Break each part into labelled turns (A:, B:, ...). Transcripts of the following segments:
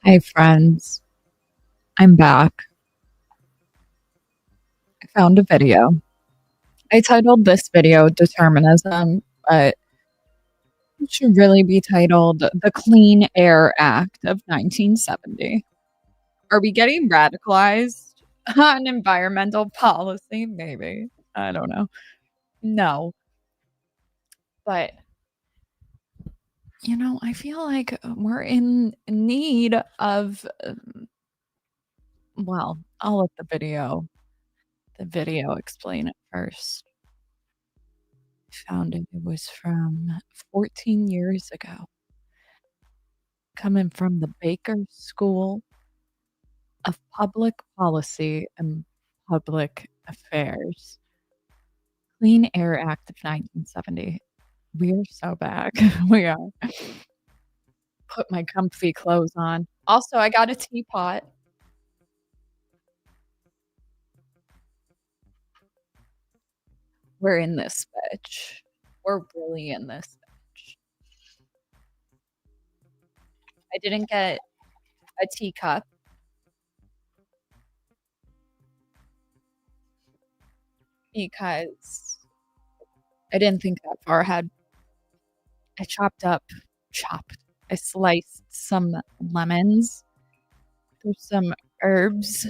A: Hey friends, I'm back. I found a video. I titled this video Determinism, but it should really be titled The Clean Air Act of 1970. Are we getting radicalized on environmental policy? Maybe. I don't know. No, but I feel like we're in need of, well, I'll let the video explain it first. Found it was from 14 years ago, coming from the Baker School of Public Policy and Public Affairs. Clean Air Act of 1970. We're so back. We are. Put my comfy clothes on. Also, I got a teapot. We're in this bitch. We're really in this bitch. I didn't get a teacup because I didn't think that far ahead. I chopped. I sliced some lemons. There's some herbs.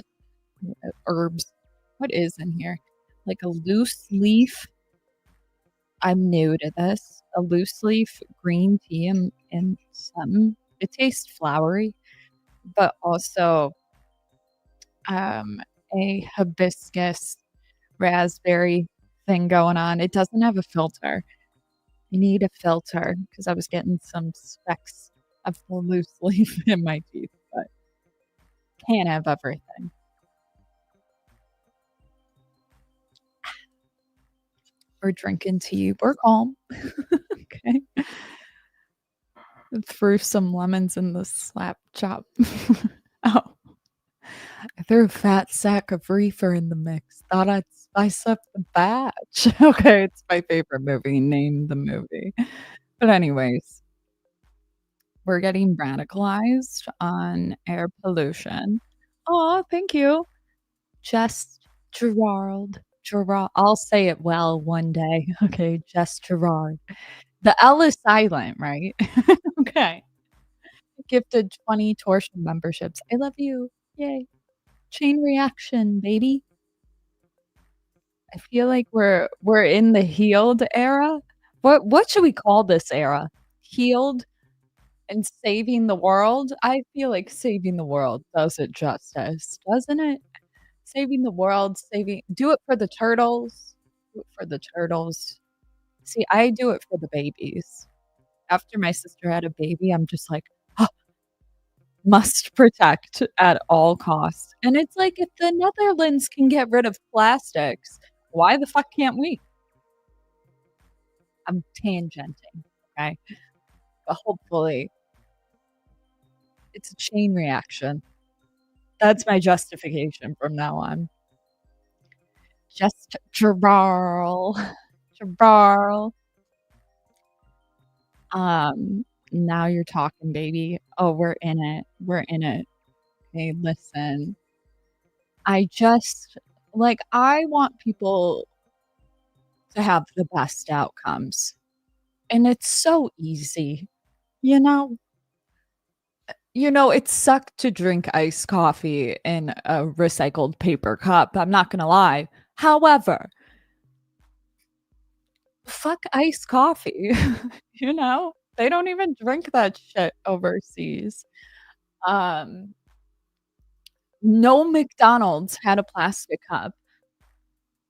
A: Herbs. What is in here? Like a loose leaf. I'm new to this. A loose leaf green tea and some. It tastes flowery, but also um, a hibiscus raspberry thing going on. It doesn't have a filter. You need a filter because I was getting some specks of the loose leaf in my teeth, but can't have everything. We're drinking tea. We're calm. Okay. Threw some lemons in the slap chop. Oh, I threw a fat sack of reefer in the mix. Thought I'd spice up the batch. Okay, it's my favorite movie. Name the movie. But anyways, we're getting radicalized on air pollution. Oh, thank you. Just Gerard. I'll say it well one day. Okay, just Gerard. The L is silent, right? Okay. Gifted 20 torsion memberships. I love you. Yay. Chain reaction, baby. I feel like we're in the healed era. What should we call this era? Healed and saving the world? I feel like saving the world does it justice, doesn't it? Saving the world, saving do it for the turtles. Do it for the turtles. See, I do it for the babies. After my sister had a baby, I'm just like, "Oh, must protect at all costs." And it's like, if the Netherlands can get rid of plastics, why the fuck can't we? I'm tangenting, okay? But hopefully it's a chain reaction. That's my justification from now on. Just Jabral. Jabral. Now you're talking, baby. Oh, we're in it. We're in it. Okay, listen. I want people to have the best outcomes. And it's so easy. You know, it sucked to drink iced coffee in a recycled paper cup. I'm not gonna lie. However, fuck iced coffee. They don't even drink that shit overseas. Um, no McDonald's had a plastic cup.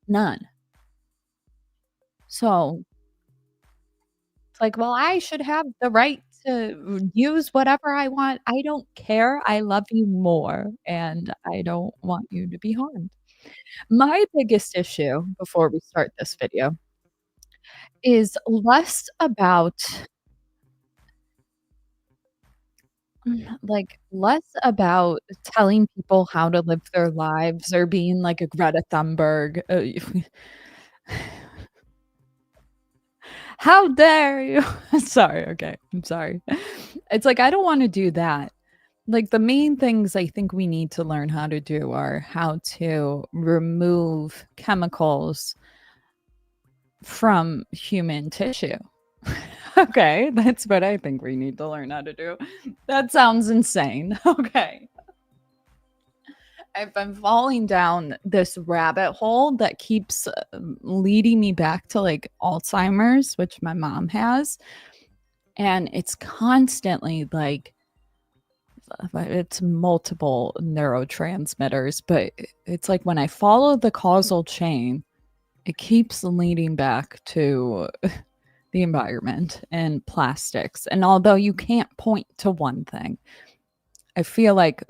A: None. So it's like, well, I should have the right to use whatever I want. I don't care. I love you more, and I don't want you to be harmed. My biggest issue before we start this video is less about telling people how to live their lives or being like a Greta Thunberg. How dare you? Sorry, okay, I'm sorry. It's like, I don't wanna do that. Like, the main things I think we need to learn how to do are how to remove chemicals from human tissue. Okay, that's what I think we need to learn how to do. That sounds insane. Okay. I've been falling down this rabbit hole that keeps leading me back to like Alzheimer's, which my mom has. And it's constantly like, it's multiple neurotransmitters, but it's like when I follow the causal chain, it keeps leading back to the environment and plastics. And although you can't point to one thing, I feel like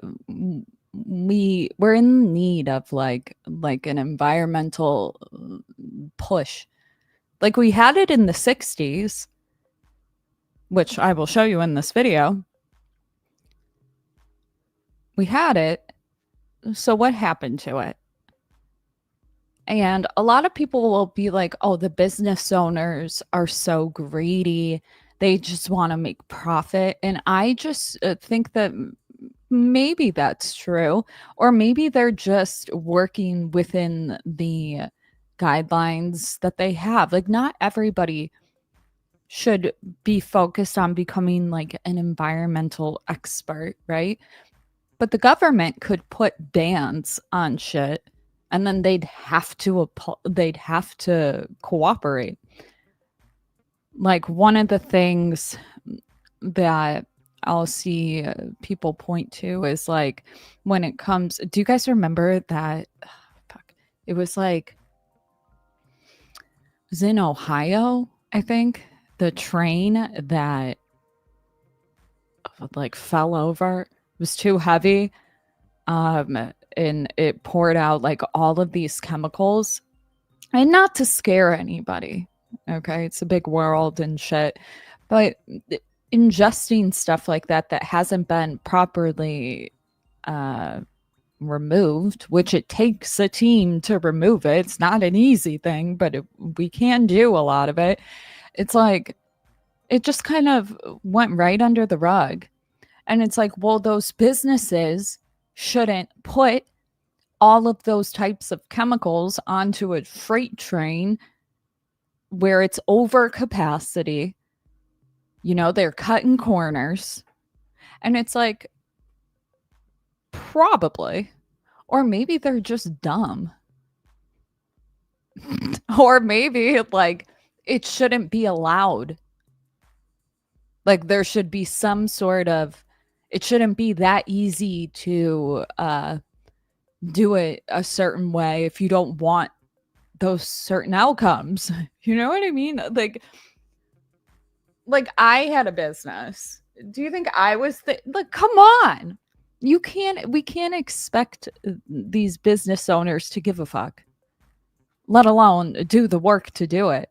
A: we're in need of like an environmental push. Like we had it in the 60s, which I will show you in this video. We had it. So what happened to it? And a lot of people will be like, "Oh, the business owners are so greedy. They just want to make profit." And I just think that maybe that's true, or maybe they're just working within the guidelines that they have. Like, not everybody should be focused on becoming like an environmental expert, right? But the government could put bans on shit and then they'd have to cooperate. Like one of the things that I'll see people point to is like when it comes, do you guys remember that fuck, it was like it was in Ohio, I think, the train that like fell over. It was too heavy. And it poured out like all of these chemicals, and not to scare anybody. Okay, it's a big world and shit, but ingesting stuff like that hasn't been properly uh removed, which it takes a team to remove it. It's not an easy thing, but we can do a lot of it. It's like it just kind of went right under the rug. And it's like, well, those businesses shouldn't put all of those types of chemicals onto a freight train where it's over capacity. You know, they're cutting corners. And it's like, probably. Or maybe they're just dumb. Or maybe like it shouldn't be allowed. Like there should be some sort of, it shouldn't be that easy to do it a certain way if you don't want those certain outcomes. You know what I mean? Like I had a business. Do you think I was like, come on. We can't expect these business owners to give a fuck, let alone do the work to do it.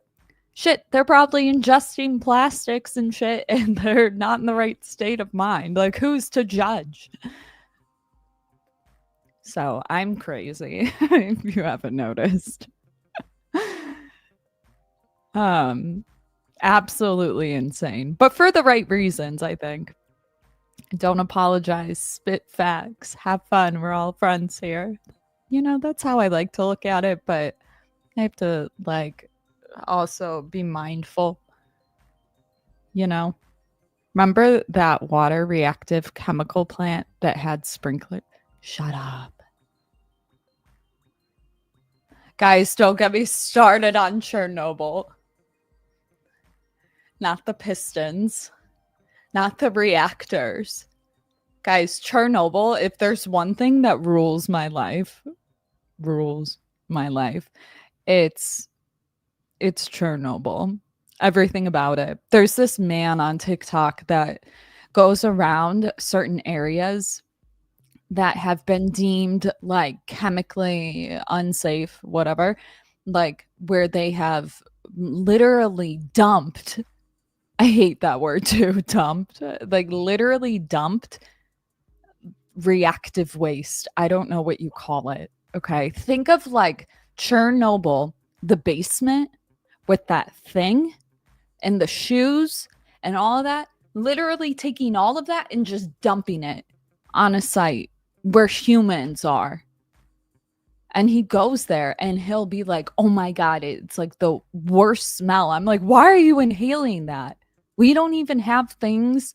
A: Shit, they're probably ingesting plastics and shit and they're not in the right state of mind. Like who's to judge? So I'm crazy if you haven't noticed. Absolutely insane, but for the right reasons, I think. Don't apologize, spit facts, have fun. We're all friends here. You know, that's how I like to look at it, but I have to like also be mindful. You know, remember that water reactive chemical plant that had sprinkler? Shut up. Guys, don't get me started on Chernobyl. Not the pistons, not the reactors. Guys, Chernobyl, if there's one thing that rules my life, it's Chernobyl. Everything about it. There's this man on TikTok that goes around certain areas that have been deemed like chemically unsafe, whatever, like where they have literally dumped. I hate that word too, dumped. Like literally dumped reactive waste. I don't know what you call it. Okay. Think of like Chernobyl, the basement with that thing and the shoes and all of that, literally taking all of that and just dumping it. on a site where humans are. And he goes there and he'll be like, oh my God, it's like the worst smell. I'm like, why are you inhaling that? We don't even have things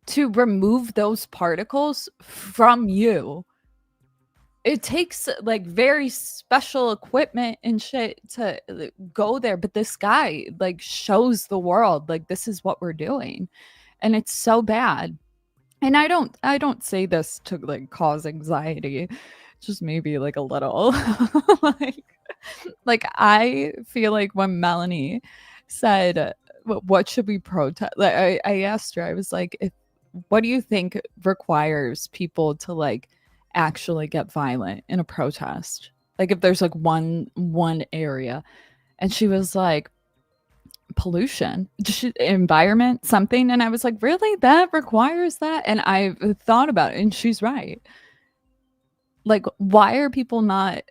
A: to remove those particles from you. It takes like very special equipment and shit to go there. But this guy like shows the world like this is what we're doing. And it's so bad. And I don't say this to like cause anxiety, just maybe like a little. like like I feel like when Melanie said what should we protest, like I asked her, I was like, if what do you think requires people to like actually get violent in a protest, like if there's like one area, and she was like pollution, environment, something. And I was like, really? That requires that? And I thought about it, and she's right. Like, why are people not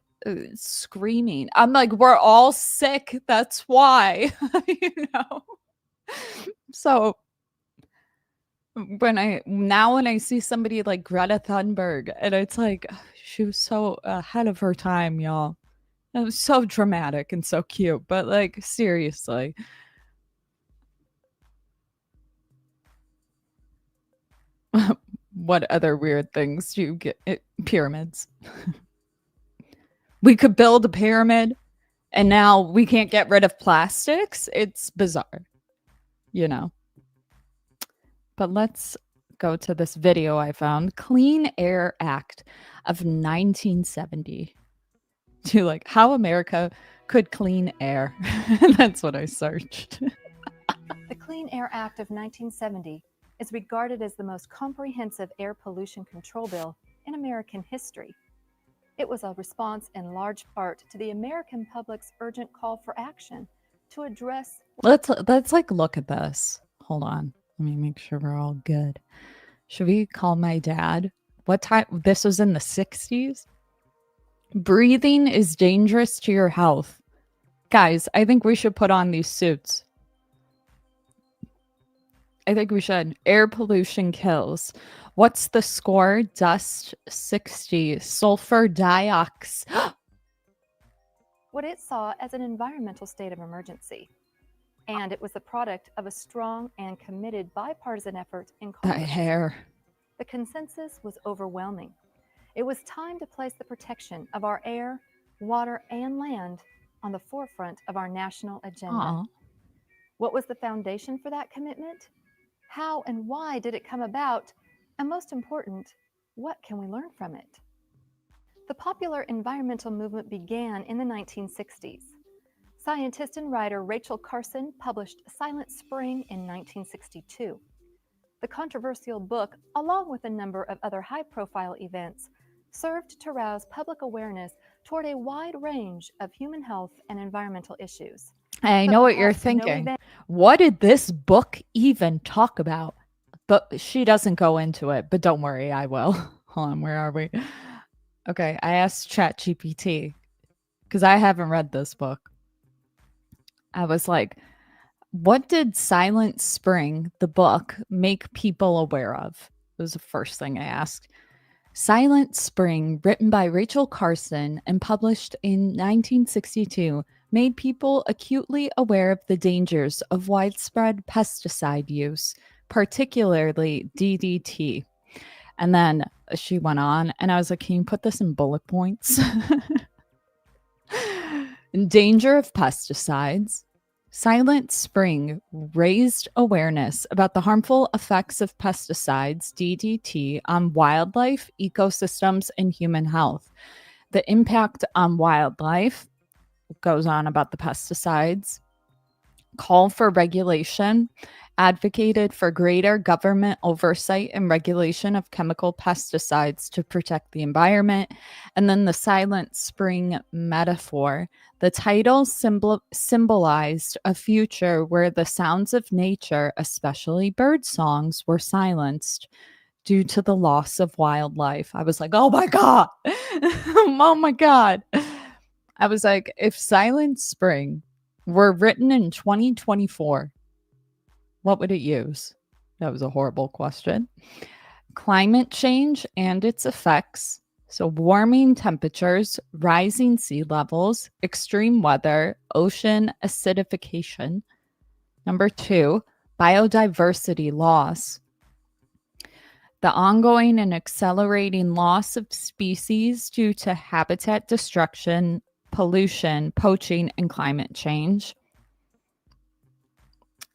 A: screaming? I'm like, we're all sick. That's why, you know? So when I see somebody like Greta Thunberg, and it's like, she was so ahead of her time, y'all. It was so dramatic and so cute, but like, seriously. What other weird things do you get? Pyramids. We could build a pyramid and now we can't get rid of plastics. It's bizarre, you know. But let's go to this video I found. Clean Air Act of 1970. To like how America could clean air. That's what I searched.
B: The Clean Air Act of 1970 is regarded as the most comprehensive air pollution control bill in American history. It was a response in large part to the American public's urgent call for action to address.
A: Let's like look at this. Hold on. Let me make sure we're all good. Should we call my dad? What time? This was in the 60s. Breathing is dangerous to your health. Guys, I think we should put on these suits. I think we should. Air pollution kills. What's the score? Dust 60. Sulfur dioxide.
B: What it saw as an environmental state of emergency. And it was the product of a strong and committed bipartisan effort in Congress.
A: That hair.
B: The consensus was overwhelming. It was time to place the protection of our air, water, and land on the forefront of our national agenda.
A: Aww.
B: What was the foundation for that commitment? How and why did it come about? And most important, what can we learn from it? The popular environmental movement began in the 1960s. Scientist and writer Rachel Carson published Silent Spring in 1962. The controversial book, along with a number of other high-profile events, served to rouse public awareness toward a wide range of human health and environmental issues.
A: I know what you're thinking. What did this book even talk about? But she doesn't go into it, but don't worry, I will. Hold on, where are we? Okay, I asked ChatGPT because I haven't read this book. I was like, what did Silent Spring, the book, make people aware of? It was the first thing I asked. Silent Spring, written by Rachel Carson and published in 1962, made people acutely aware of the dangers of widespread pesticide use, particularly DDT. And then she went on, and I was like, can you put this in bullet points? Danger of pesticides. Silent Spring raised awareness about the harmful effects of pesticides, DDT, on wildlife, ecosystems, and human health. The impact on wildlife goes on about the pesticides. Call for regulation, advocated for greater government oversight and regulation of chemical pesticides to protect the environment. And then the Silent Spring metaphor. The title symbolized a future where the sounds of nature, especially bird songs, were silenced due to the loss of wildlife. I was like, oh my God. Oh my God. I was like, if Silent Spring were written in 2024, what would it use? That was a horrible question. climate change and its effects. So, warming temperatures, rising sea levels, extreme weather, ocean acidification. Number two, biodiversity loss. The ongoing and accelerating loss of species due to habitat destruction, pollution, poaching, and climate change.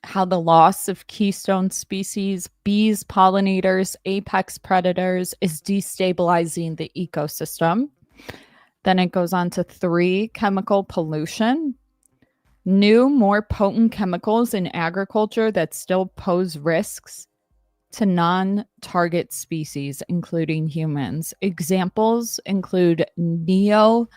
A: How the loss of keystone species, bees, pollinators, apex predators, is destabilizing the ecosystem. Then it goes on to three, chemical pollution. New, more potent chemicals in agriculture that still pose risks to non target species, including humans. Examples include neonicotinoids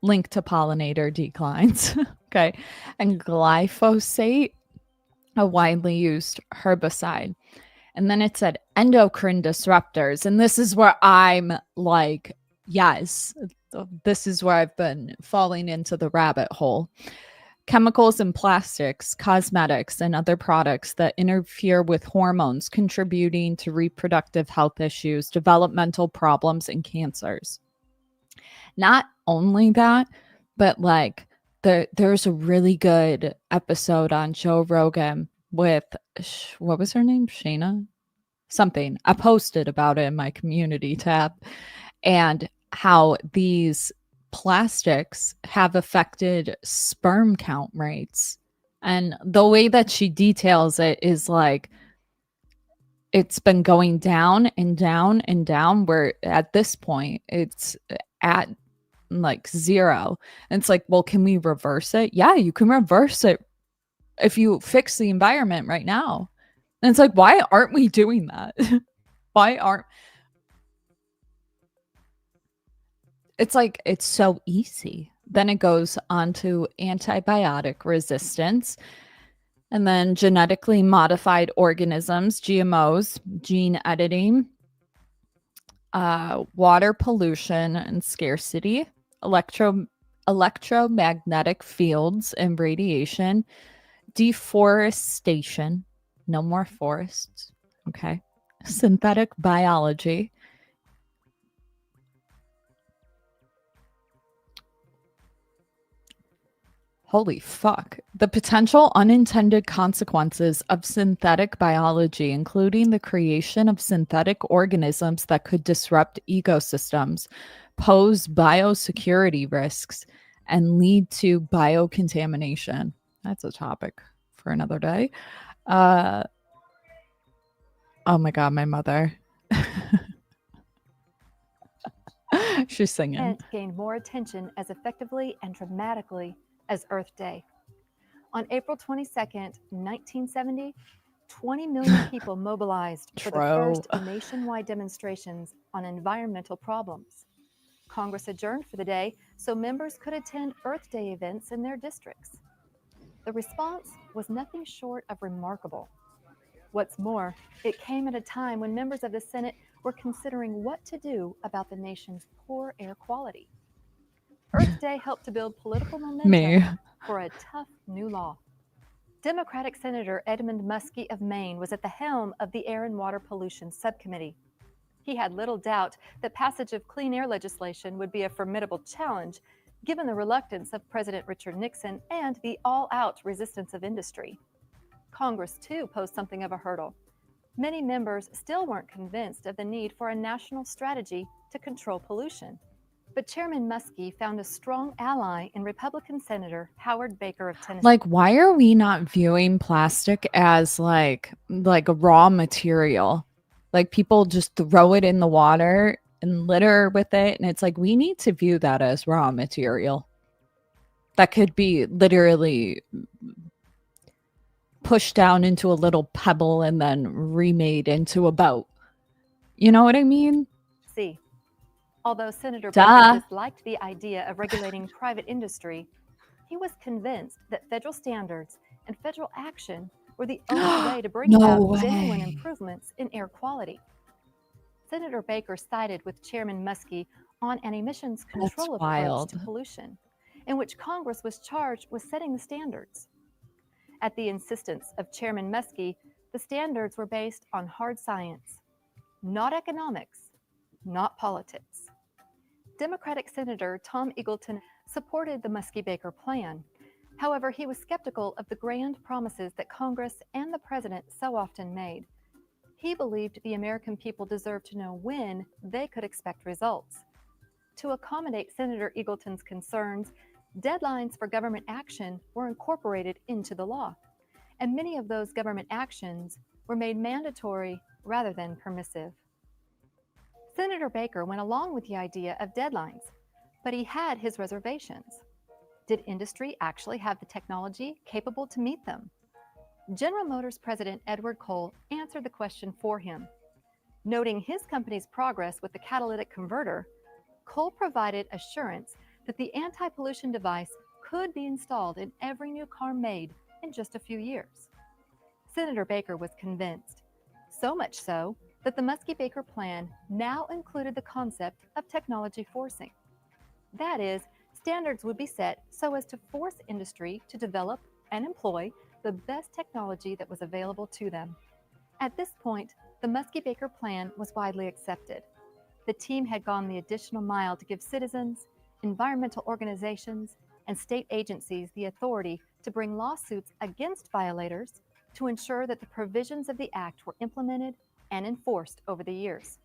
A: linked to pollinator declines. Okay. And glyphosate, a widely used herbicide. And then it said endocrine disruptors. And this is where I'm like, yes, this is where I've been falling into the rabbit hole. Chemicals in plastics, cosmetics, and other products that interfere with hormones, contributing to reproductive health issues, developmental problems, and cancers. Not only that, but like there's a really good episode on Joe Rogan with what was her name? Shayna? Something. I posted about it in my community tab and how these plastics have affected sperm count rates. And the way that she details it is like it's been going down and down and down, where at this point it's at like zero. And it's like, well, can we reverse it? Yeah, you can reverse it if you fix the environment right now. And it's like, why aren't we doing that? Why aren't it's like it's so easy. Then it goes on to antibiotic resistance and then genetically modified organisms, GMOs, gene editing, water pollution and scarcity, electromagnetic fields and radiation, deforestation, no more forests, okay, synthetic biology, holy fuck. The potential unintended consequences of synthetic biology, including the creation of synthetic organisms that could disrupt ecosystems, pose biosecurity risks, and lead to biocontamination. That's a topic for another day. Uh, oh my God, my mother. She's singing.
B: Gained more attention as effectively and dramatically as Earth Day. On April 22nd, 1970, 20 million people mobilized for the first nationwide demonstrations on environmental problems. Congress adjourned for the day so members could attend Earth Day events in their districts. The response was nothing short of remarkable. What's more, it came at a time when members of the Senate were considering what to do about the nation's poor air quality. Earth Day helped to build political momentum for a tough new law. Democratic Senator Edmund Muskie of Maine was at the helm of the Air and Water Pollution Subcommittee. He had little doubt that passage of clean air legislation would be a formidable challenge, given the reluctance of President Richard Nixon and the all-out resistance of industry. Congress, too, posed something of a hurdle. Many members still weren't convinced of the need for a national strategy to control pollution. But Chairman Muskie found a strong ally in Republican Senator Howard Baker of Tennessee.
A: Like, why are we not viewing plastic as like a raw material? Like, people just throw it in the water and litter with it. And it's like, we need to view that as raw material that could be literally pushed down into a little pebble and then remade into a boat. You know what I mean?
B: See, although Senator Baker disliked the idea of regulating private industry, he was convinced that federal standards and federal action were the only way to bring about genuine improvements in air quality. Senator Baker sided with Chairman Muskie on an emissions control approach to pollution, in which Congress was charged with setting the standards. At the insistence of Chairman Muskie, the standards were based on hard science, not economics, not politics. Democratic Senator Tom Eagleton supported the Muskie-Baker Plan. However, he was skeptical of the grand promises that Congress and the president so often made. He believed the American people deserved to know when they could expect results. To accommodate Senator Eagleton's concerns, deadlines for government action were incorporated into the law, and many of those government actions were made mandatory rather than permissive. Senator Baker went along with the idea of deadlines, but he had his reservations. Did industry actually have the technology capable to meet them? General Motors President Edward Cole answered the question for him. Noting his company's progress with the catalytic converter, Cole provided assurance that the anti-pollution device could be installed in every new car made in just a few years. Senator Baker was convinced, so much so that the Muskie-Baker Plan now included the concept of technology forcing. That is, standards would be set so as to force industry to develop and employ the best technology that was available to them. At this point, the Muskie-Baker Plan was widely accepted. The team had gone the additional mile to give citizens, environmental organizations, and state agencies the authority to bring lawsuits against violators to ensure that the provisions of the Act were implemented and enforced over the years.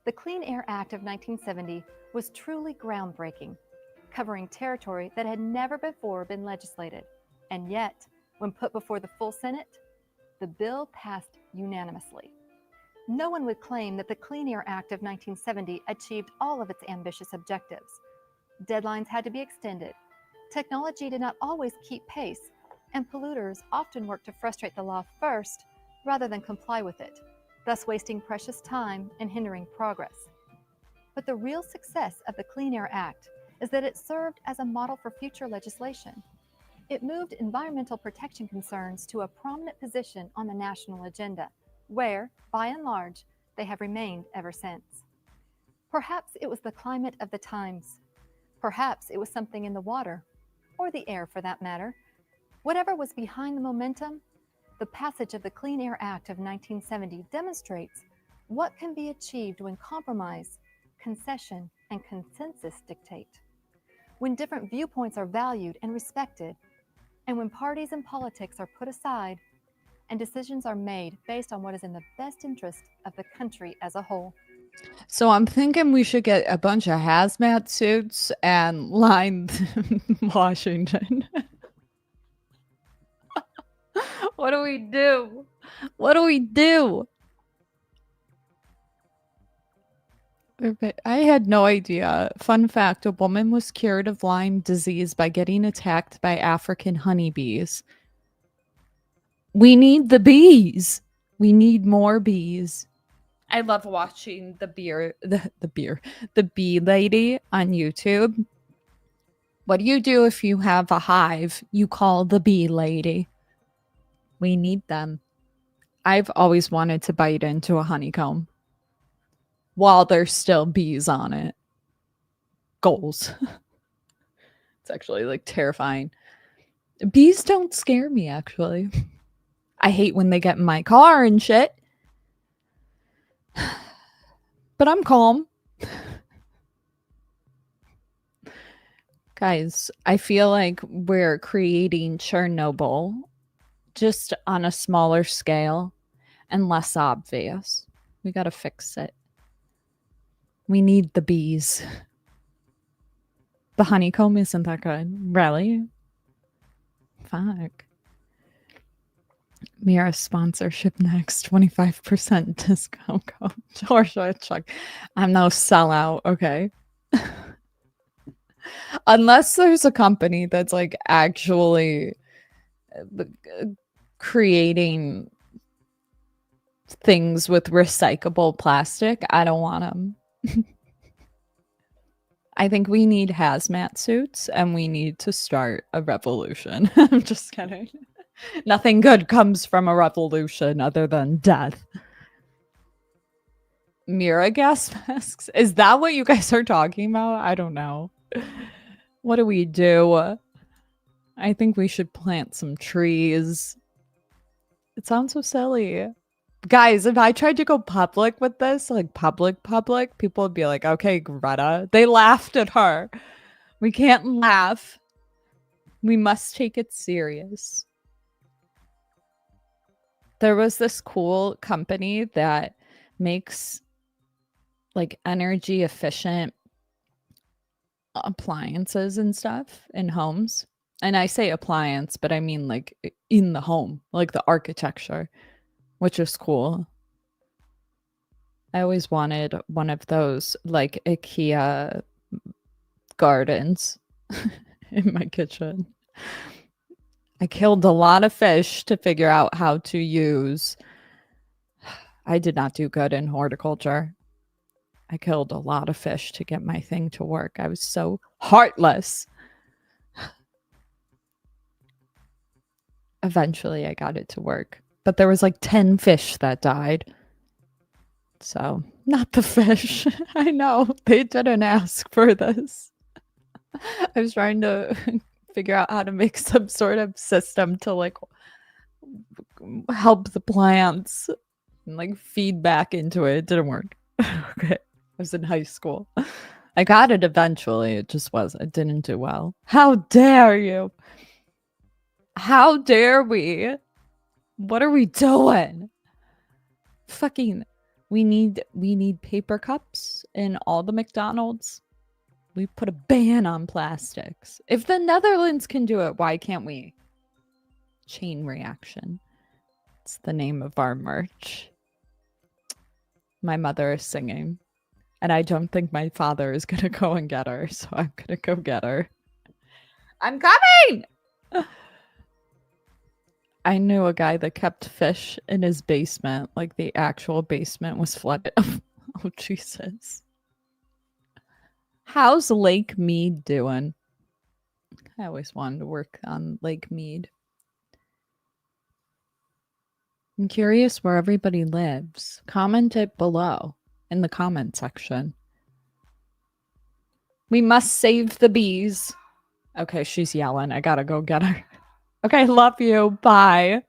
B: The Clean Air Act of 1970 was truly groundbreaking, covering territory that had never before been legislated. And yet, when put before the full Senate, the bill passed unanimously. No one would claim that the Clean Air Act of 1970 achieved all of its ambitious objectives. Deadlines had to be extended. Technology did not always keep pace, and polluters often worked to frustrate the law first rather than comply with it, thus wasting precious time and hindering progress. But the real success of the Clean Air Act is that it served as a model for future legislation. It moved environmental protection concerns to a prominent position on the national agenda, where, by and large, they have remained ever since. Perhaps it was the climate of the times. Perhaps it was something in the water, or the air for that matter. Whatever was behind the momentum, the passage of the Clean Air Act of 1970 demonstrates what can be achieved when compromise, concession, and consensus dictate. When different viewpoints are valued and respected, and when parties and politics are put aside, and decisions are made based on what is in the best interest of the country as a whole.
A: So I'm thinking we should get a bunch of hazmat suits and line Washington. What do we do? What do we do? I had no idea. Fun fact, a woman was cured of Lyme disease by getting attacked by African honeybees. We need the bees. We need more bees. I love watching the bee lady on YouTube. What do you do if you have a hive? You call the bee lady. We need them. I've always wanted to bite into a honeycomb while there's still bees on it. Goals. It's actually like terrifying. Bees don't scare me, actually. I hate when they get in my car and shit. But I'm calm. Guys, I feel like we're creating Chernobyl just on a smaller scale and less obvious. We gotta fix it. We need the bees. The honeycomb isn't that good. Really? Fuck. Mira sponsorship next. 25% discount code. Torshaa, Chuck. I'm no sellout, okay? Unless there's a company that's like actually creating things with recyclable plastic, I don't want them. I think we need hazmat suits and we need to start a revolution. I'm just kidding. Nothing good comes from a revolution other than death. Mira gas masks? Is that what you guys are talking about? I don't know. What do we do? I think we should plant some trees. It sounds so silly. Guys, if I tried to go public with this, like public, people would be like, okay, Greta. They laughed at her. We can't laugh. We must take it serious. There was this cool company that makes like energy efficient appliances and stuff in homes. And I say appliance, but I mean like in the home, like the architecture, which is cool. I always wanted one of those like IKEA gardens in my kitchen. I killed a lot of fish to figure out how to use. I did not do good in horticulture. I killed a lot of fish to get my thing to work. I was so heartless. Eventually, I got it to work, but there was like 10 fish that died. So, not the fish. I know they didn't ask for this. I was trying to figure out how to make some sort of system to like help the plants and like feed back into it. It didn't work. Okay. I was in high school. I got it eventually. It just it didn't do well. How dare you? How dare we? What are we doing? Fucking we need paper cups in all the McDonald's. We put a ban on plastics. If the Netherlands can do it, why can't we? Chain reaction. It's the name of our merch. My mother is singing. And I don't think my father is going to go and get her. So I'm going to go get her. I'm coming! I knew a guy that kept fish in his basement. Like the actual basement was flooded. Oh, Jesus. How's Lake Mead doing? I always wanted to work on Lake Mead. I'm curious where everybody lives. Comment it below in the comment section. We must save the bees. Okay, she's yelling. I gotta go get her. Okay, love you. Bye.